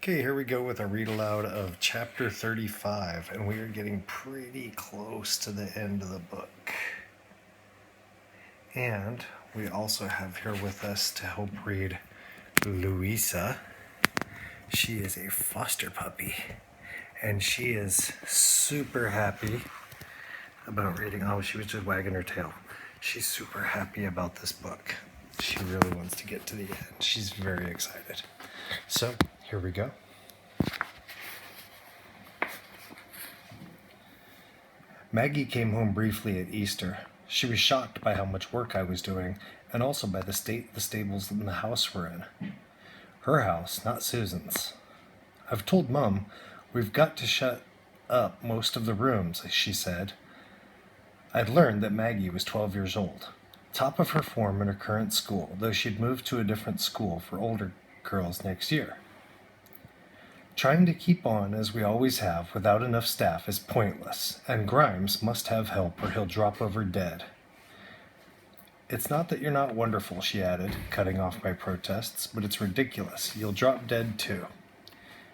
Okay, here we go with a read aloud of chapter 35, and we are getting pretty close to the end of the book. And we also have here with us to help read Louisa. She is a foster puppy, and she is super happy about reading. Oh, she was just wagging her tail. She's super happy about this book. She really wants to get to the end. She's very excited. So, here we go. Maggie came home briefly at Easter. She was shocked by how much work I was doing, and also by the state the stables in the house were in. Her house, not Susan's. I've told Mum we've got to shut up most of the rooms, she said. I'd learned that Maggie was 12 years old, top of her form in her current school, though she'd moved to a different school for older girls next year. Trying to keep on as we always have without enough staff is pointless, and Grimes must have help or he'll drop over dead. It's not that you're not wonderful, she added, cutting off my protests, but it's ridiculous. You'll drop dead too.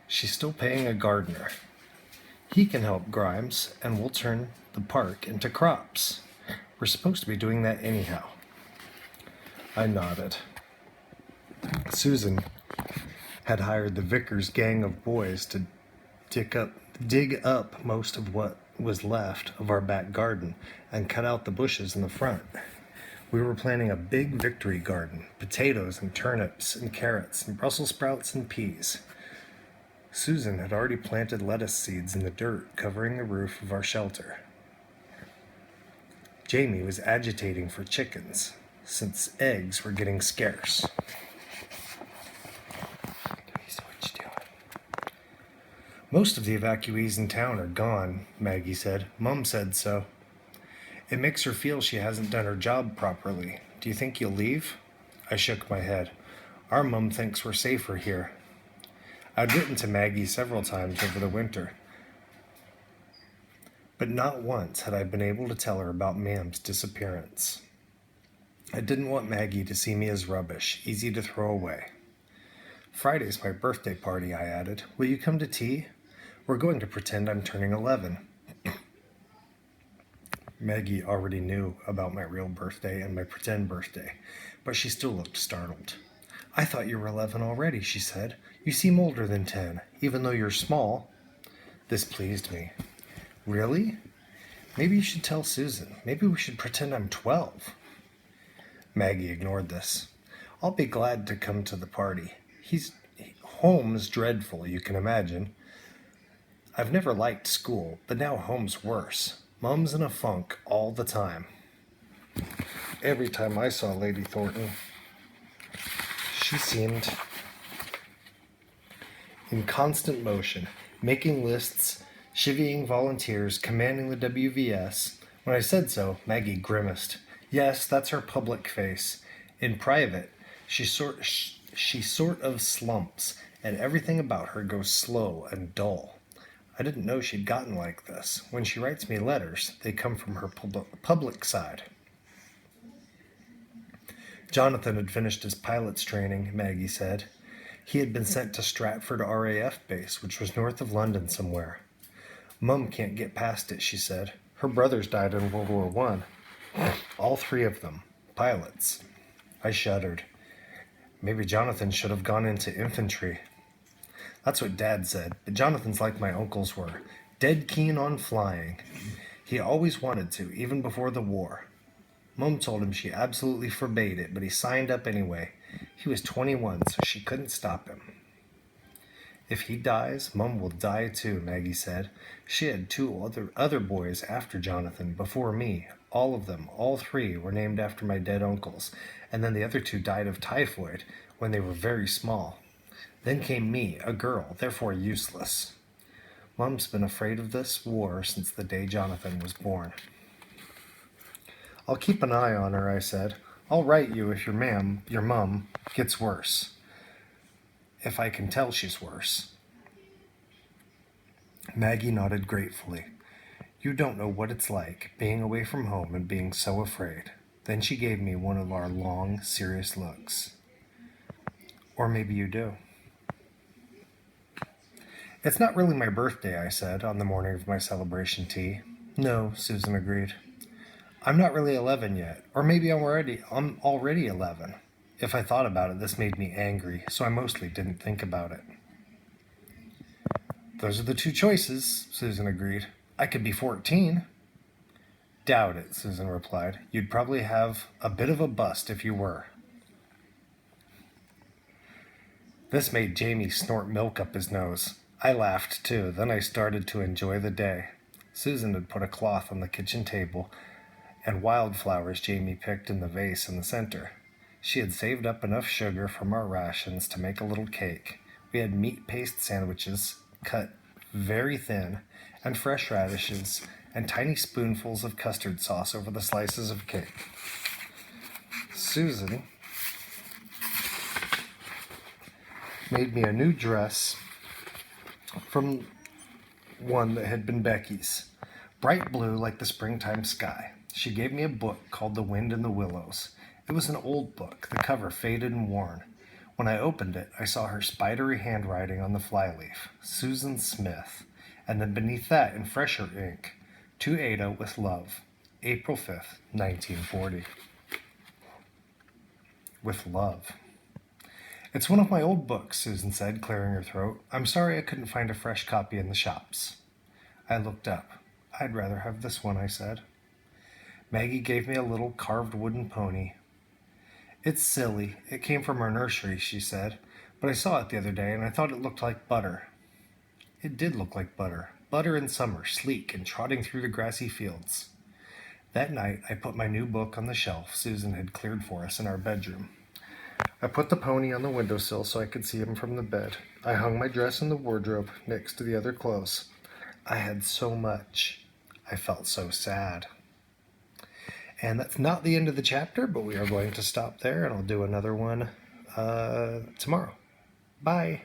She's still paying a gardener. He can help Grimes, and we'll turn the park into crops. We're supposed to be doing that anyhow. I nodded. Susan had hired the vicar's gang of boys to dig up most of what was left of our back garden and cut out the bushes in the front. We were planting a big victory garden, potatoes and turnips and carrots and Brussels sprouts and peas. Susan had already planted lettuce seeds in the dirt covering the roof of our shelter. Jamie was agitating for chickens, since eggs were getting scarce. Most of the evacuees in town are gone, Maggie said. Mum said so. It makes her feel she hasn't done her job properly. Do you think you'll leave? I shook my head. Our Mum thinks we're safer here. I'd written to Maggie several times over the winter, but not once had I been able to tell her about Mam's disappearance. I didn't want Maggie to see me as rubbish, easy to throw away. Friday's my birthday party, I added. Will you come to tea? We're going to pretend I'm turning 11. Maggie already knew about my real birthday and my pretend birthday, but she still looked startled. I thought you were 11 already, she said. You seem older than 10, even though you're small. This pleased me. Really? Maybe you should tell Susan. Maybe we should pretend I'm 12. Maggie ignored this. I'll be glad to come to the party. Home's dreadful, you can imagine. I've never liked school, but now home's worse. Mum's in a funk all the time. Every time I saw Lady Thornton, she seemed in constant motion, making lists, chivying volunteers, commanding the WVS. When I said so, Maggie grimaced. Yes, that's her public face. In private, she sort of slumps, and everything about her goes slow and dull. I didn't know she'd gotten like this. When she writes me letters, they come from her public side. Jonathan had finished his pilot's training, Maggie said. He had been sent to Stratford RAF base, which was north of London somewhere. Mum can't get past it, she said. Her brothers died in World War I. All three of them. Pilots. I shuddered. Maybe Jonathan should have gone into infantry. That's what Dad said, but Jonathan's like my uncles were, dead keen on flying. He always wanted to, even before the war. Mum told him she absolutely forbade it, but he signed up anyway. He was 21, so she couldn't stop him. If he dies, Mum will die too, Maggie said. She had two other boys after Jonathan, before me. All of them, all three, were named after my dead uncles, and then the other two died of typhoid when they were very small. Then came me, a girl, therefore useless. Mum's been afraid of this war since the day Jonathan was born. I'll keep an eye on her, I said. I'll write you if your mum, gets worse. If I can tell she's worse. Maggie nodded gratefully. You don't know what it's like, being away from home and being so afraid. Then she gave me one of our long, serious looks. Or maybe you do. It's not really my birthday, I said, on the morning of my celebration tea. No, Susan agreed. I'm not really 11 yet, or maybe I'm already 11. If I thought about it, this made me angry, so I mostly didn't think about it. Those are the two choices, Susan agreed. I could be 14. Doubt it, Susan replied. You'd probably have a bit of a bust if you were. This made Jamie snort milk up his nose. I laughed too, then I started to enjoy the day. Susan had put a cloth on the kitchen table and wildflowers Jamie picked in the vase in the center. She had saved up enough sugar from our rations to make a little cake. We had meat paste sandwiches, cut very thin, and fresh radishes, and tiny spoonfuls of custard sauce over the slices of cake. Susan made me a new dress from one that had been Becky's, bright blue like the springtime sky. She gave me a book called The Wind in the Willows. It was an old book, the cover faded and worn. When I opened it, I saw her spidery handwriting on the flyleaf, Susan Smith, and then beneath that, in fresher ink, To Ada with love, April 5th, 1940. With love. It's one of my old books, Susan said, clearing her throat. I'm sorry I couldn't find a fresh copy in the shops. I looked up. I'd rather have this one, I said. Maggie gave me a little carved wooden pony. It's silly. It came from our nursery, she said, but I saw it the other day and I thought it looked like butter. It did look like butter. Butter in summer, sleek and trotting through the grassy fields. That night, I put my new book on the shelf Susan had cleared for us in our bedroom. I put the pony on the windowsill so I could see him from the bed. I hung my dress in the wardrobe next to the other clothes. I had so much. I felt so sad. And that's not the end of the chapter, but we are going to stop there, and I'll do another one tomorrow. Bye.